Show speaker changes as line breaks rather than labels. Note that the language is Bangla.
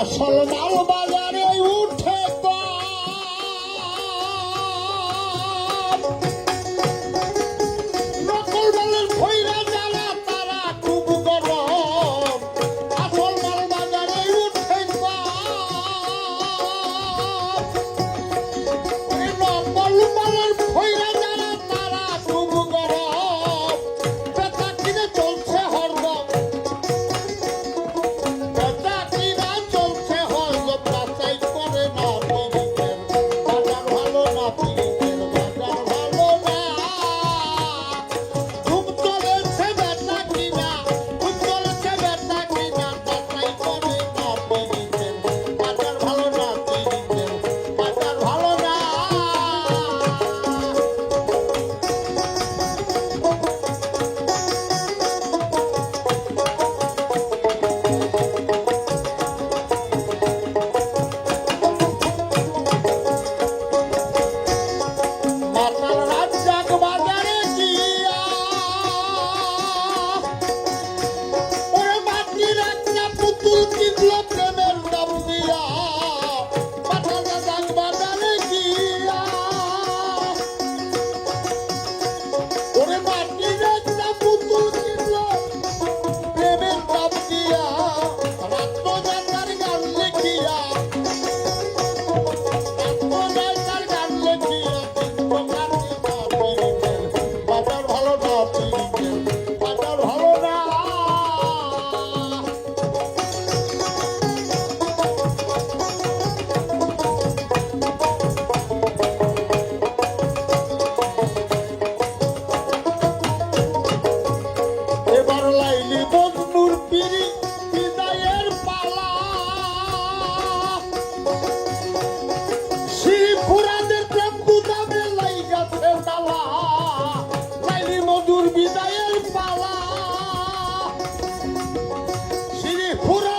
আসল মাল বাজারে উঠে নকল মালের খইরা যারা তারা খুব গরম। আসল মাল বাজারে উঠে নকল মালের খইরা যারা তারা খুব গরম। বেচা কিনে চলছে হরদম, বেচা কিনা চলছে হরদম। বাছাই করে না পীড়িতের বাজার ভালো না, পীড়িতের বাজার ভালো না। ধুম চলেছে বেচা কিনা, ধুম চলেছে বেচা কিনা। বাছাই করে না পীড়িতের বাজার ভালো না, পীড়িতের বাজার ভালো না। মাতাল রাজ্জাক বাজারে গিয়া ওরে মাটির একটা পুতুল কিনলো প্রেমের দাম দিয়া। মাতাল রাজ্জাক বাজারে গিয়া ওরে মাটির একটা পুতুল কিনলো প্রেমের দাম দিয়া। রাত্রযাত্রার গান লিখিয়া, রাত্রযাত্রার গান লিখিয়া বাজার ভালো না, পীড়িতের বাজার ভালো না। এবার লাইলি বন্ধুর পিড়ি বিদায়ের পালা। শ্রীপুরাদের প্রেম গুদামে লাইগাছে তালা। লাইলি মধুর বিদায়ের পালা। শ্রীপুরা